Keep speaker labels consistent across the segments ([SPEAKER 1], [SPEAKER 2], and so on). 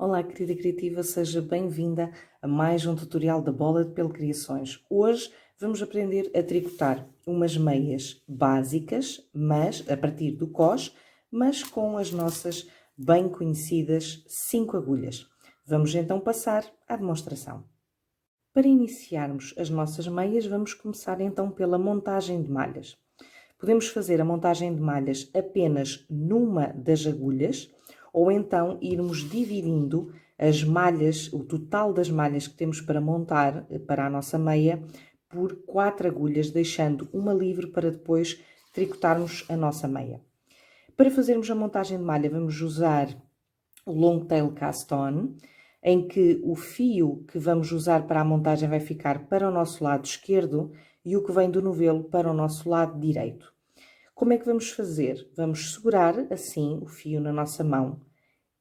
[SPEAKER 1] Olá, querida criativa, seja bem-vinda a mais um tutorial da Bullet Pelo Criações. Hoje vamos aprender a tricotar umas meias básicas, mas a partir do cós, mas com as nossas bem conhecidas 5 agulhas. Vamos então passar à demonstração. Para iniciarmos as nossas meias, vamos começar então pela montagem de malhas. Podemos fazer a montagem de malhas apenas numa das agulhas, ou então irmos dividindo as malhas, o total das malhas que temos para montar para a nossa meia, por 4 agulhas, deixando uma livre para depois tricotarmos a nossa meia. Para fazermos a montagem de malha, vamos usar o Long Tail Cast On, em que o fio que vamos usar para a montagem vai ficar para o nosso lado esquerdo e o que vem do novelo para o nosso lado direito. Como é que vamos fazer? Vamos segurar assim o fio na nossa mão,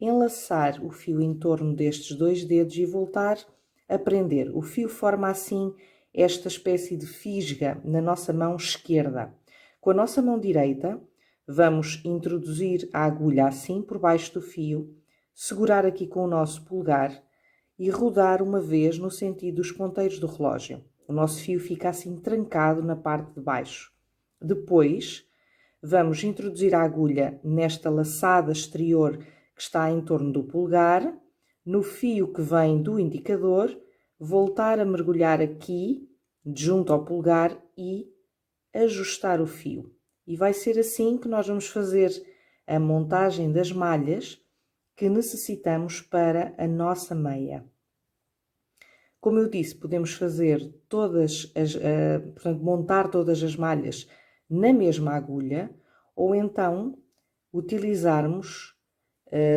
[SPEAKER 1] enlaçar o fio em torno destes 2 dedos e voltar a prender. O fio forma assim esta espécie de fisga na nossa mão esquerda. Com a nossa mão direita, vamos introduzir a agulha assim por baixo do fio, segurar aqui com o nosso polegar e rodar uma vez no sentido dos ponteiros do relógio. O nosso fio fica assim trancado na parte de baixo. Depois, vamos introduzir a agulha nesta laçada exterior que está em torno do polegar, no fio que vem do indicador, voltar a mergulhar aqui, junto ao polegar e ajustar o fio. E vai ser assim que nós vamos fazer a montagem das malhas que necessitamos para a nossa meia. Como eu disse, podemos fazer portanto, montar todas as malhas na mesma agulha, ou então utilizarmos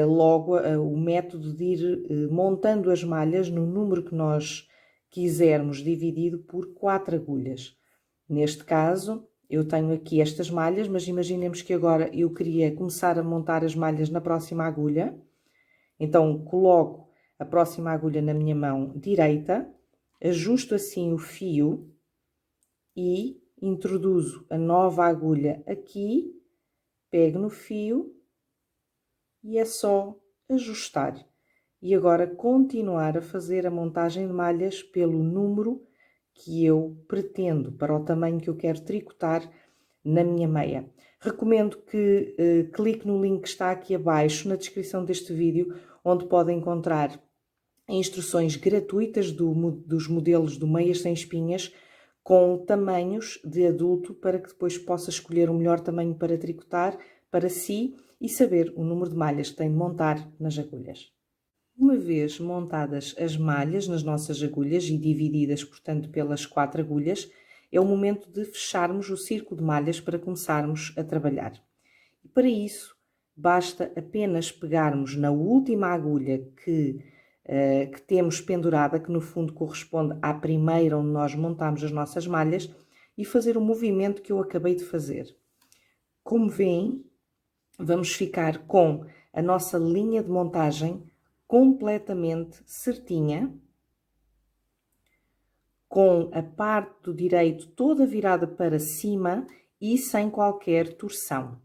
[SPEAKER 1] logo o método de ir montando as malhas no número que nós quisermos, dividido por 4 agulhas. Neste caso, eu tenho aqui estas malhas, mas imaginemos que agora eu queria começar a montar as malhas na próxima agulha. Então, coloco a próxima agulha na minha mão direita, ajusto assim o fio e introduzo a nova agulha aqui, pego no fio e é só ajustar. E agora continuar a fazer a montagem de malhas pelo número que eu pretendo, para o tamanho que eu quero tricotar na minha meia. Recomendo que clique no link que está aqui abaixo na descrição deste vídeo, onde pode encontrar instruções gratuitas dos modelos do meias sem espinhas, com tamanhos de adulto, para que depois possa escolher o melhor tamanho para tricotar para si e saber o número de malhas que tem de montar nas agulhas. Uma vez montadas as malhas nas nossas agulhas e divididas, portanto, pelas 4 agulhas, é o momento de fecharmos o círculo de malhas para começarmos a trabalhar. E para isso, basta apenas pegarmos na última agulha que temos pendurada, que no fundo corresponde à primeira onde nós montamos as nossas malhas, e fazer o movimento que eu acabei de fazer. Como veem, vamos ficar com a nossa linha de montagem completamente certinha, com a parte do direito toda virada para cima e sem qualquer torção.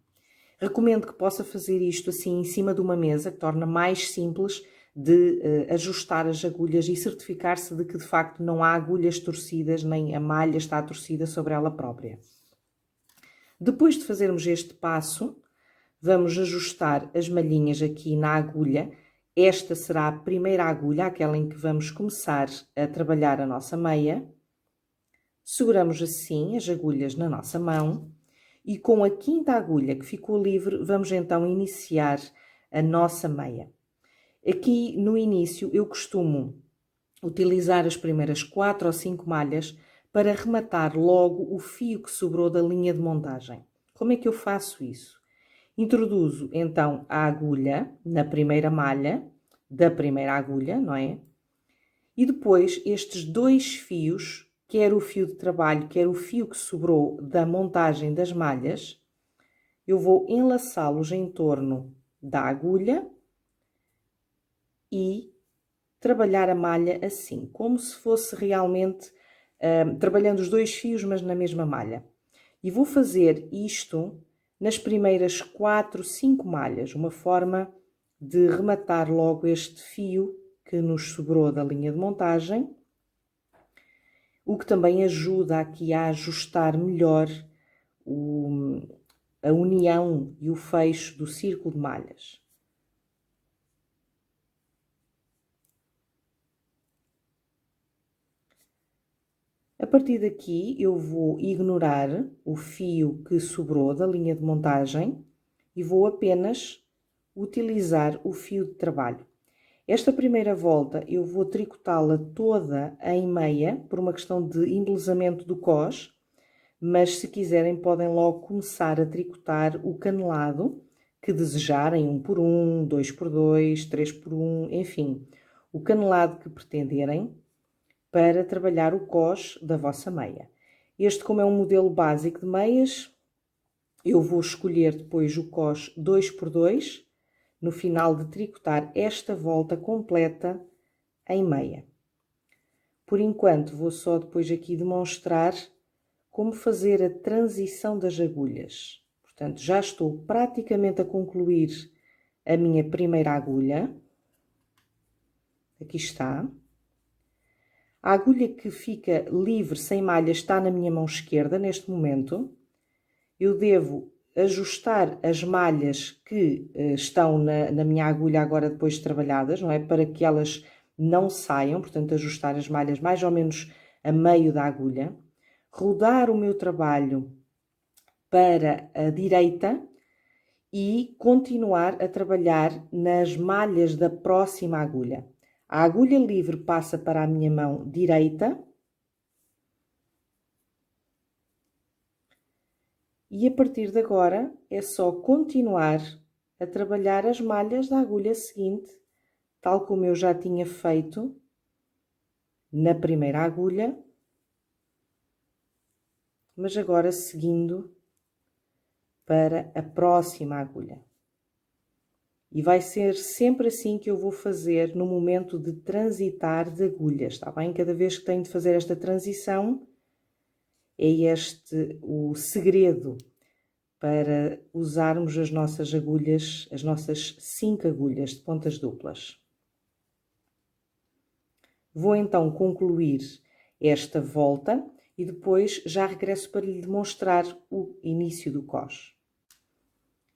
[SPEAKER 1] Recomendo que possa fazer isto assim em cima de uma mesa, que torna mais simples de ajustar as agulhas e certificar-se de que de facto não há agulhas torcidas, nem a malha está torcida sobre ela própria. Depois de fazermos este passo, vamos ajustar as malhinhas aqui na agulha. Esta será a primeira agulha, aquela em que vamos começar a trabalhar a nossa meia. Seguramos assim as agulhas na nossa mão e com a 5ª agulha que ficou livre, vamos então iniciar a nossa meia. Aqui no início eu costumo utilizar as primeiras 4 ou 5 malhas para rematar logo o fio que sobrou da linha de montagem. Como é que eu faço isso? Introduzo então a agulha na primeira malha da primeira agulha, não é? E depois estes 2 fios, quer o fio de trabalho, quer o fio que sobrou da montagem das malhas, eu vou enlaçá-los em torno da agulha e trabalhar a malha assim, como se fosse realmente trabalhando os 2 fios, mas na mesma malha. E vou fazer isto nas primeiras 4, 5 malhas, uma forma de rematar logo este fio que nos sobrou da linha de montagem, o que também ajuda aqui a ajustar melhor a união e o fecho do círculo de malhas. A partir daqui eu vou ignorar o fio que sobrou da linha de montagem e vou apenas utilizar o fio de trabalho. Esta primeira volta eu vou tricotá-la toda em meia, por uma questão de embelezamento do cós, mas se quiserem podem logo começar a tricotar o canelado que desejarem, 1 por 1, 2 por 2, 3 por 1, enfim, o canelado que pretenderem para trabalhar o cós da vossa meia. Este, como é um modelo básico de meias, eu vou escolher depois o cós 2 por 2, no final de tricotar esta volta completa em meia. Por enquanto, vou só depois aqui demonstrar como fazer a transição das agulhas. Portanto, já estou praticamente a concluir a minha primeira agulha. Aqui está. A agulha que fica livre, sem malha, está na minha mão esquerda neste momento. Eu devo ajustar as malhas que estão na minha agulha agora depois de trabalhadas, não é? Para que elas não saiam, portanto, ajustar as malhas mais ou menos a meio da agulha. Rodar o meu trabalho para a direita e continuar a trabalhar nas malhas da próxima agulha. A agulha livre passa para a minha mão direita. E a partir de agora é só continuar a trabalhar as malhas da agulha seguinte, tal como eu já tinha feito na primeira agulha, mas agora seguindo para a próxima agulha. E vai ser sempre assim que eu vou fazer no momento de transitar de agulhas, está bem? Cada vez que tenho de fazer esta transição, é este o segredo para usarmos as nossas agulhas, as nossas 5 agulhas de pontas duplas. Vou então concluir esta volta e depois já regresso para lhe demonstrar o início do cós.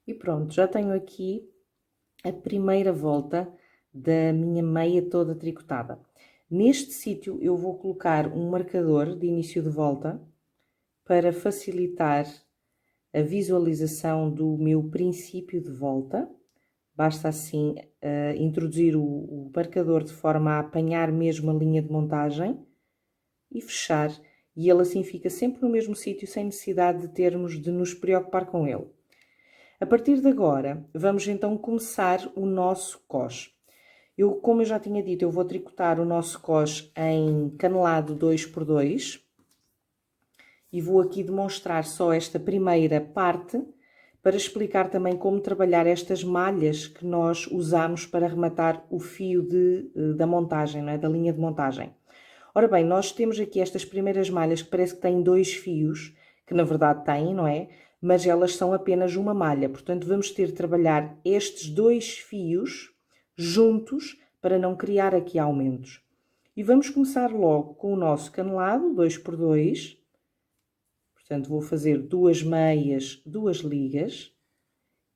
[SPEAKER 1] E pronto, já tenho aqui a primeira volta da minha meia toda tricotada. Neste sítio eu vou colocar um marcador de início de volta para facilitar a visualização do meu princípio de volta. Basta assim introduzir o marcador de forma a apanhar mesmo a linha de montagem e fechar, e ele assim fica sempre no mesmo sítio sem necessidade de termos de nos preocupar com ele. A partir de agora, vamos então começar o nosso cós. Como eu já tinha dito, eu vou tricotar o nosso cós em canelado 2 por 2 e vou aqui demonstrar só esta primeira parte para explicar também como trabalhar estas malhas que nós usamos para rematar o fio da montagem, não é? Da linha de montagem. Ora bem, nós temos aqui estas primeiras malhas que parece que têm 2 fios, que na verdade têm, não é? Mas elas são apenas uma malha, portanto vamos ter de trabalhar estes 2 fios juntos para não criar aqui aumentos. E vamos começar logo com o nosso canelado 2 por 2. Portanto, vou fazer 2 meias, 2 ligas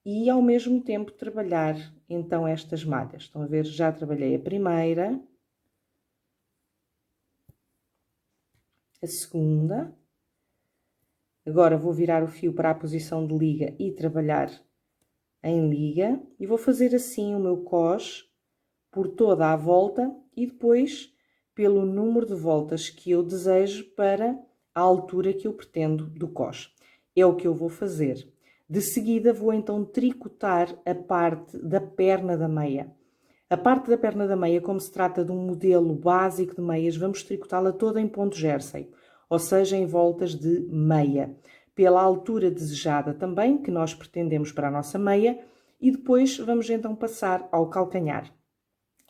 [SPEAKER 1] e ao mesmo tempo trabalhar então estas malhas. Estão a ver? Já trabalhei a primeira, a segunda. Agora vou virar o fio para a posição de liga e trabalhar em liga. E vou fazer assim o meu cós por toda a volta e depois pelo número de voltas que eu desejo para a altura que eu pretendo do cós. É o que eu vou fazer. De seguida vou então tricotar a parte da perna da meia. A parte da perna da meia, como se trata de um modelo básico de meias, vamos tricotá-la toda em ponto jersey, ou seja, em voltas de meia, pela altura desejada também, que nós pretendemos para a nossa meia, e depois vamos então passar ao calcanhar.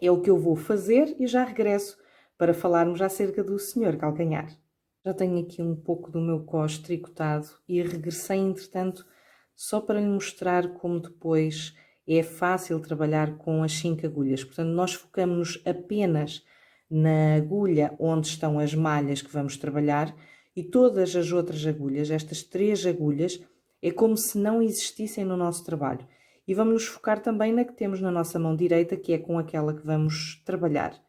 [SPEAKER 1] É o que eu vou fazer e já regresso para falarmos acerca do senhor calcanhar. Já tenho aqui um pouco do meu cós tricotado e regressei, entretanto, só para lhe mostrar como depois é fácil trabalhar com as 5 agulhas. Portanto, nós focamos-nos apenas na agulha onde estão as malhas que vamos trabalhar e todas as outras agulhas, estas 3 agulhas, é como se não existissem no nosso trabalho. E vamos nos focar também na que temos na nossa mão direita, que é com aquela que vamos trabalhar.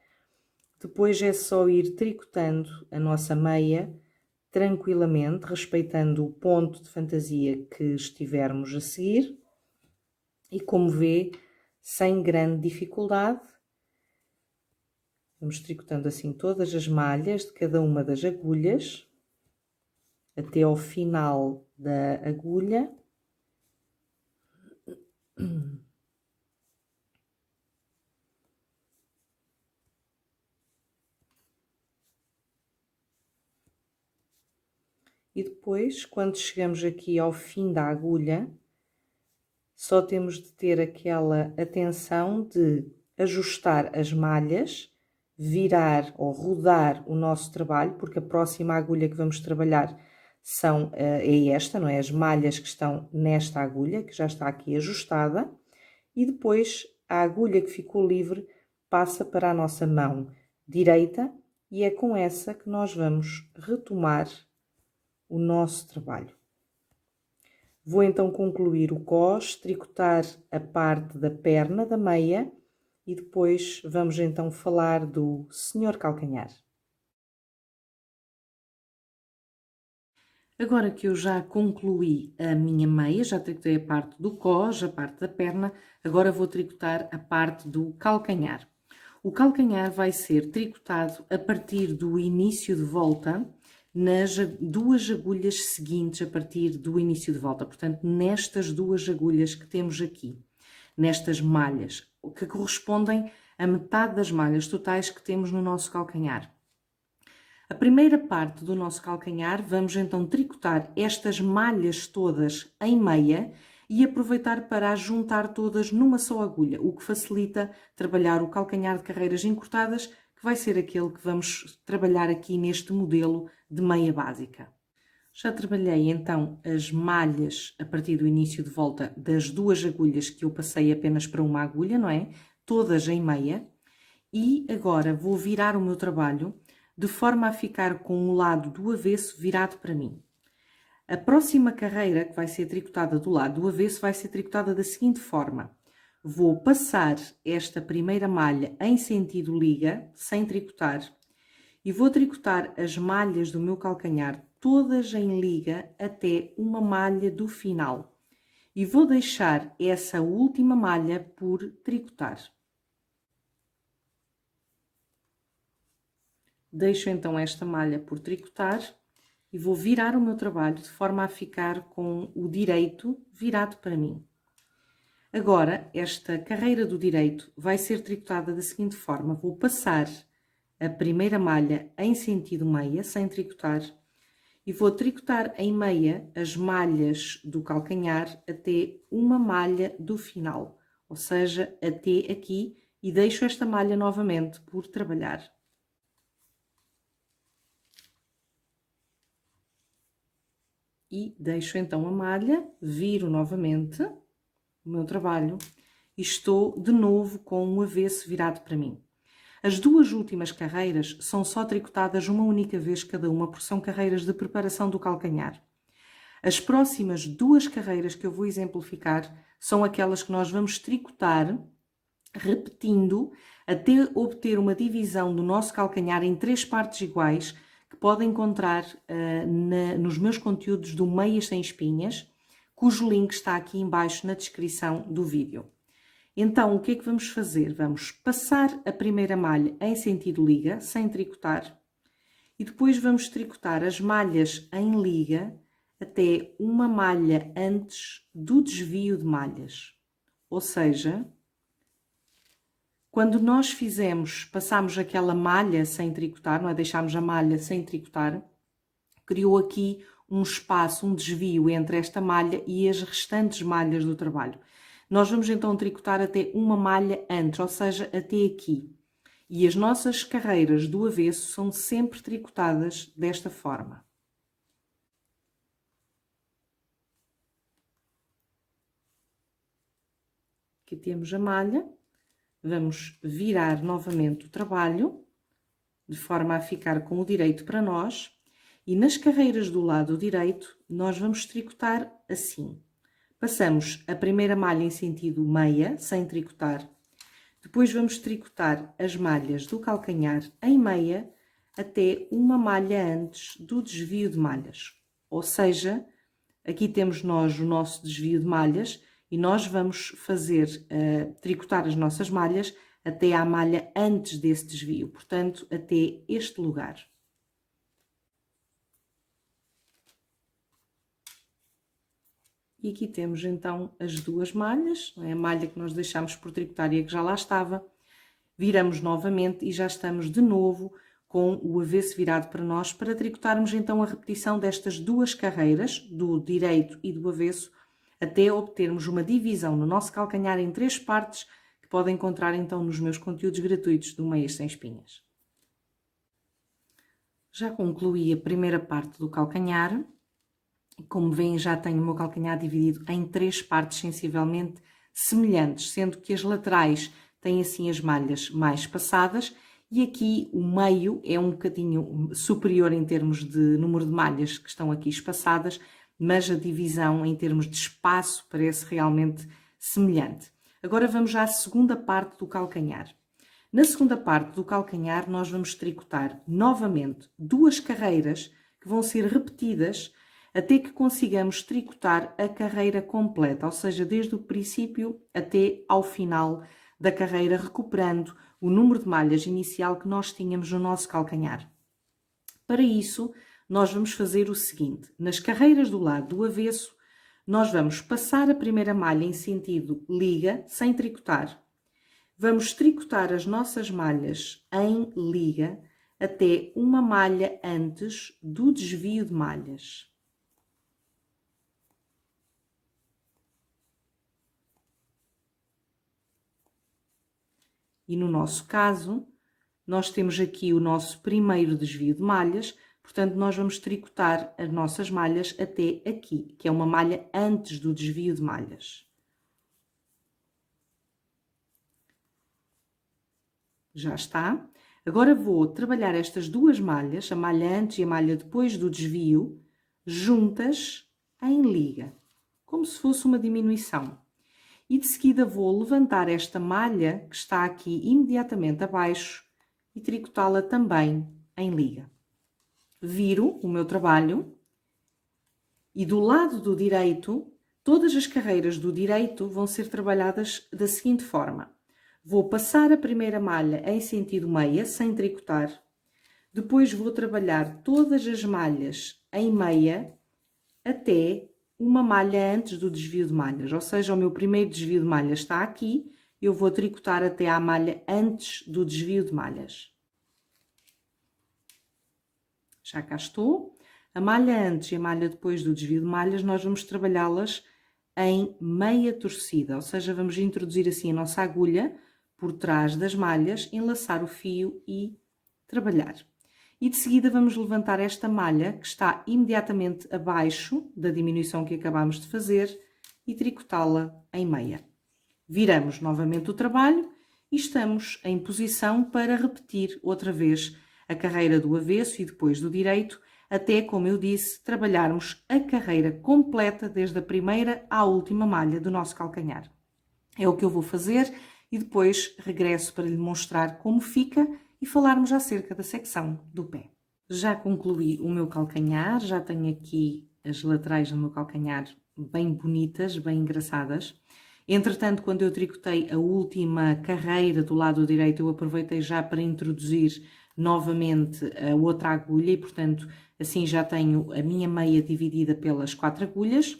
[SPEAKER 1] Depois é só ir tricotando a nossa meia tranquilamente, respeitando o ponto de fantasia que estivermos a seguir. E como vê, sem grande dificuldade, vamos tricotando assim todas as malhas de cada uma das agulhas, até ao final da agulha. E depois, quando chegamos aqui ao fim da agulha, só temos de ter aquela atenção de ajustar as malhas, virar ou rodar o nosso trabalho, porque a próxima agulha que vamos trabalhar é esta, não é? As malhas que estão nesta agulha, que já está aqui ajustada, e depois a agulha que ficou livre passa para a nossa mão direita e é com essa que nós vamos retomar o nosso trabalho. Vou então concluir o cós, tricotar a parte da perna da meia e depois vamos então falar do senhor calcanhar. Agora que eu já concluí a minha meia, já tricotei a parte do cós, a parte da perna, agora vou tricotar a parte do calcanhar. O calcanhar vai ser tricotado a partir do início de volta, nas 2 agulhas seguintes a partir do início de volta. Portanto, nestas 2 agulhas que temos aqui, nestas malhas, que correspondem a metade das malhas totais que temos no nosso calcanhar. A primeira parte do nosso calcanhar, vamos então tricotar estas malhas todas em meia e aproveitar para as juntar todas numa só agulha, o que facilita trabalhar o calcanhar de carreiras encurtadas, que vai ser aquele que vamos trabalhar aqui neste modelo de meia básica. Já trabalhei então as malhas a partir do início de volta das 2 agulhas que eu passei apenas para uma agulha, não é? Todas em meia. E agora vou virar o meu trabalho de forma a ficar com o lado do avesso virado para mim. A próxima carreira que vai ser tricotada do lado do avesso vai ser tricotada da seguinte forma. Vou passar esta primeira malha em sentido liga, sem tricotar, e vou tricotar as malhas do meu calcanhar todas em liga até uma malha do final. E vou deixar essa última malha por tricotar. Deixo então esta malha por tricotar e vou virar o meu trabalho de forma a ficar com o direito virado para mim. Agora, esta carreira do direito vai ser tricotada da seguinte forma. Vou passar a primeira malha em sentido meia, sem tricotar, e vou tricotar em meia as malhas do calcanhar até uma malha do final, ou seja, até aqui, e deixo esta malha novamente por trabalhar. E deixo então a malha, viro novamente o meu trabalho e estou de novo com o avesso virado para mim. As 2 últimas carreiras são só tricotadas uma única vez cada uma, porque são carreiras de preparação do calcanhar. As próximas 2 carreiras que eu vou exemplificar são aquelas que nós vamos tricotar, repetindo, até obter uma divisão do nosso calcanhar em 3 partes iguais, que podem encontrar nos meus conteúdos do Meias Sem Espinhas, cujo link está aqui embaixo na descrição do vídeo. Então, o que é que vamos fazer? Vamos passar a primeira malha em sentido liga, sem tricotar, e depois vamos tricotar as malhas em liga até uma malha antes do desvio de malhas. Ou seja, quando nós passamos aquela malha sem tricotar, não é? Deixámos a malha sem tricotar, criou aqui um espaço, um desvio entre esta malha e as restantes malhas do trabalho. Nós vamos então tricotar até uma malha antes, ou seja, até aqui. E as nossas carreiras do avesso são sempre tricotadas desta forma. Aqui temos a malha, vamos virar novamente o trabalho, de forma a ficar com o direito para nós, e nas carreiras do lado direito nós vamos tricotar assim. Passamos a primeira malha em sentido meia, sem tricotar, depois vamos tricotar as malhas do calcanhar em meia até uma malha antes do desvio de malhas. Ou seja, aqui temos nós o nosso desvio de malhas e nós vamos fazer, tricotar as nossas malhas até à malha antes desse desvio, portanto, até este lugar. E aqui temos então as duas malhas, a malha que nós deixámos por tricotar e a que já lá estava. Viramos novamente e já estamos de novo com o avesso virado para nós, para tricotarmos então a repetição destas duas carreiras, do direito e do avesso, até obtermos uma divisão no nosso calcanhar em 3 partes, que podem encontrar então nos meus conteúdos gratuitos do Meias Sem Espinhas. Já concluí a primeira parte do calcanhar. Como veem, já tenho o meu calcanhar dividido em 3 partes sensivelmente semelhantes, sendo que as laterais têm assim as malhas mais passadas e aqui o meio é um bocadinho superior em termos de número de malhas que estão aqui espaçadas, mas a divisão em termos de espaço parece realmente semelhante. Agora vamos já à segunda parte do calcanhar. Na segunda parte do calcanhar nós vamos tricotar novamente 2 carreiras que vão ser repetidas até que consigamos tricotar a carreira completa, ou seja, desde o princípio até ao final da carreira, recuperando o número de malhas inicial que nós tínhamos no nosso calcanhar. Para isso, nós vamos fazer o seguinte: nas carreiras do lado do avesso, nós vamos passar a primeira malha em sentido liga, sem tricotar. Vamos tricotar as nossas malhas em liga até uma malha antes do desvio de malhas. E no nosso caso, nós temos aqui o nosso primeiro desvio de malhas, portanto, nós vamos tricotar as nossas malhas até aqui, que é uma malha antes do desvio de malhas. Já está. Agora vou trabalhar estas 2 malhas, a malha antes e a malha depois do desvio, juntas em liga, como se fosse uma diminuição. E de seguida vou levantar esta malha que está aqui imediatamente abaixo e tricotá-la também em liga. Viro o meu trabalho e do lado do direito, todas as carreiras do direito vão ser trabalhadas da seguinte forma. Vou passar a primeira malha em sentido meia, sem tricotar. Depois vou trabalhar todas as malhas em meia até uma malha antes do desvio de malhas, ou seja, o meu primeiro desvio de malhas está aqui, eu vou tricotar até à malha antes do desvio de malhas. Já cá estou. A malha antes e a malha depois do desvio de malhas, nós vamos trabalhá-las em meia torcida, ou seja, vamos introduzir assim a nossa agulha por trás das malhas, enlaçar o fio e trabalhar. E de seguida vamos levantar esta malha que está imediatamente abaixo da diminuição que acabámos de fazer e tricotá-la em meia. Viramos novamente o trabalho e estamos em posição para repetir outra vez a carreira do avesso e depois do direito, até, como eu disse, trabalharmos a carreira completa desde a primeira à última malha do nosso calcanhar. É o que eu vou fazer e depois regresso para lhe mostrar como fica e falarmos acerca da secção do pé. Já concluí o meu calcanhar, já tenho aqui as laterais do meu calcanhar bem bonitas, bem engraçadas. Entretanto, quando eu tricotei a última carreira do lado direito, eu aproveitei já para introduzir novamente a outra agulha e, portanto, assim já tenho a minha meia dividida pelas 4 agulhas.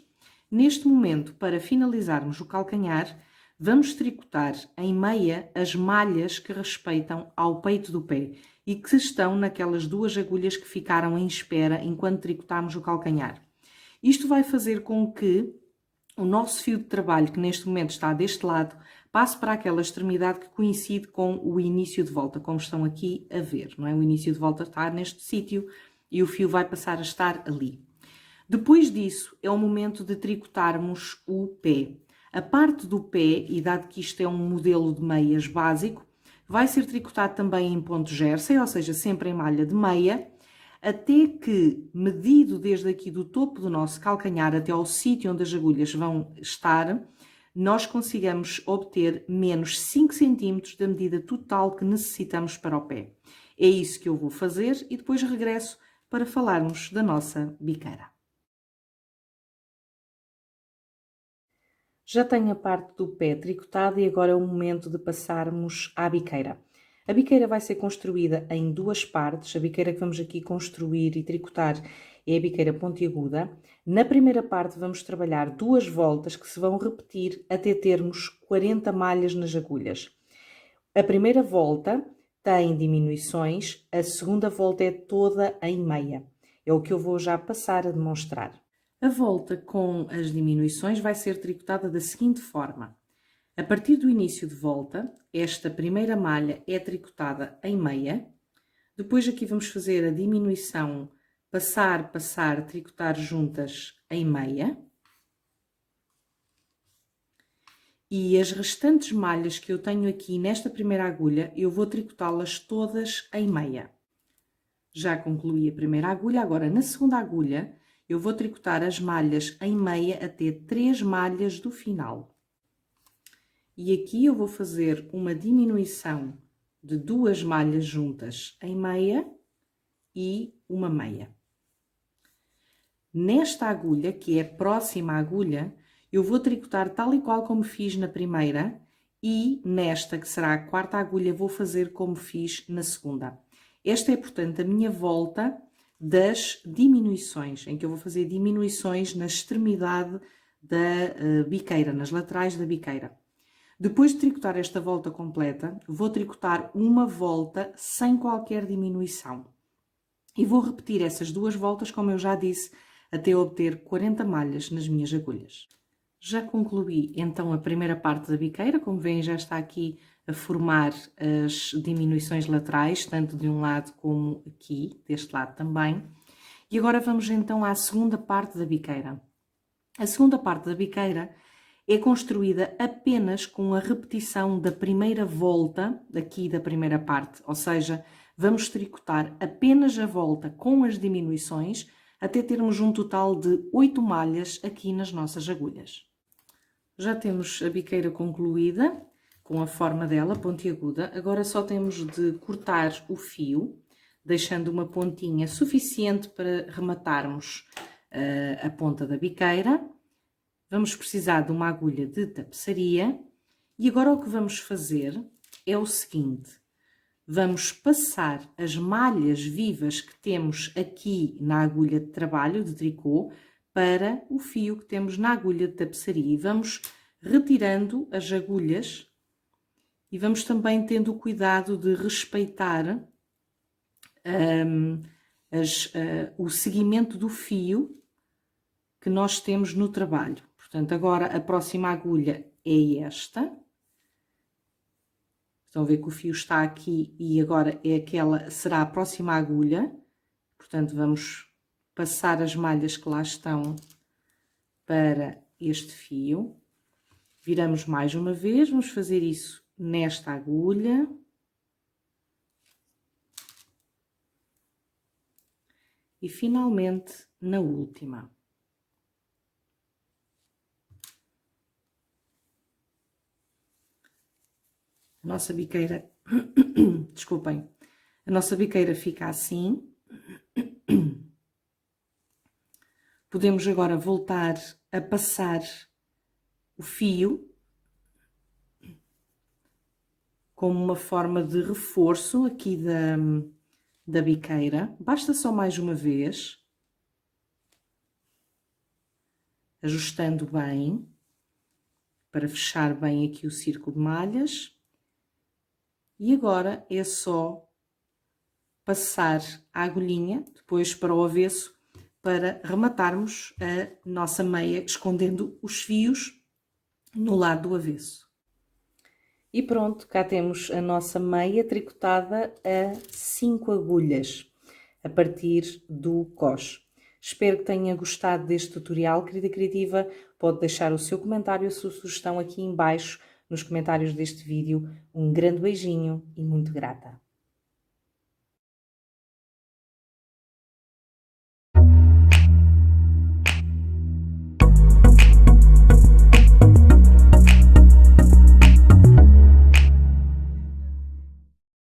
[SPEAKER 1] Neste momento, para finalizarmos o calcanhar, vamos tricotar em meia as malhas que respeitam ao peito do pé e que estão naquelas 2 agulhas que ficaram em espera enquanto tricotamos o calcanhar. Isto vai fazer com que o nosso fio de trabalho, que neste momento está deste lado, passe para aquela extremidade que coincide com o início de volta, como estão aqui a ver, não é? O início de volta está neste sítio e o fio vai passar a estar ali. Depois disso, é o momento de tricotarmos o pé. A parte do pé, e dado que isto é um modelo de meias básico, vai ser tricotado também em ponto jersey, ou seja, sempre em malha de meia, até que, medido desde aqui do topo do nosso calcanhar até ao sítio onde as agulhas vão estar, nós consigamos obter menos 5 cm da medida total que necessitamos para o pé. É isso que eu vou fazer e depois regresso para falarmos da nossa biqueira. Já tenho a parte do pé tricotada e agora é o momento de passarmos à biqueira. A biqueira vai ser construída em duas partes. A biqueira que vamos aqui construir e tricotar é a biqueira pontiaguda. Na primeira parte vamos trabalhar 2 voltas que se vão repetir até termos 40 malhas nas agulhas. A primeira volta tem diminuições, a segunda volta é toda em meia. É o que eu vou já passar a demonstrar. A volta com as diminuições vai ser tricotada da seguinte forma. A partir do início de volta, esta primeira malha é tricotada em meia. Depois aqui vamos fazer a diminuição, passar, passar, tricotar juntas em meia. E as restantes malhas que eu tenho aqui nesta primeira agulha, eu vou tricotá-las todas em meia. Já concluí a primeira agulha, agora na segunda agulha, eu vou tricotar as malhas em meia até 3 malhas do final. E aqui eu vou fazer uma diminuição de 2 malhas juntas em meia e uma meia. Nesta agulha, que é a próxima agulha, eu vou tricotar tal e qual como fiz na primeira e nesta, que será a quarta agulha, vou fazer como fiz na segunda. Esta é, portanto, a minha volta das diminuições, em que eu vou fazer diminuições na extremidade da biqueira, nas laterais da biqueira. Depois de tricotar esta volta completa, vou tricotar uma volta sem qualquer diminuição. E vou repetir essas 2 voltas, como eu já disse, até obter 40 malhas nas minhas agulhas. Já concluí então a primeira parte da biqueira, como veem já está aqui a formar as diminuições laterais, tanto de um lado como aqui, deste lado também. E agora vamos então à segunda parte da biqueira. A segunda parte da biqueira é construída apenas com a repetição da primeira volta aqui da primeira parte, ou seja, vamos tricotar apenas a volta com as diminuições até termos um total de 8 malhas aqui nas nossas agulhas. Já temos a biqueira concluída, com a forma dela, pontiaguda. Agora só temos de cortar o fio, deixando uma pontinha suficiente para rematarmos a ponta da biqueira. Vamos precisar de uma agulha de tapeçaria e agora o que vamos fazer é o seguinte. Vamos passar as malhas vivas que temos aqui na agulha de trabalho, de tricô, para o fio que temos na agulha de tapeçaria. E vamos retirando as agulhas e vamos também tendo o cuidado de respeitar o seguimento do fio que nós temos no trabalho. Portanto, agora a próxima agulha é esta. Estão a ver que o fio está aqui e agora é aquela, será a próxima agulha. Portanto, vamos passar as malhas que lá estão para este fio. Viramos mais uma vez, vamos fazer isso nesta agulha. E finalmente na última. A nossa biqueira, desculpem, a nossa biqueira fica assim. Podemos agora voltar a passar o fio como uma forma de reforço aqui da biqueira. Basta só mais uma vez, ajustando bem, para fechar bem aqui o círculo de malhas. E agora é só passar a agulhinha, depois para o avesso, para rematarmos a nossa meia, escondendo os fios no lado do avesso. E pronto, cá temos a nossa meia tricotada a 5 agulhas, a partir do coxe. Espero que tenha gostado deste tutorial, querida criativa. Pode deixar o seu comentário, a sua sugestão aqui em baixo nos comentários deste vídeo. Um grande beijinho e muito grata!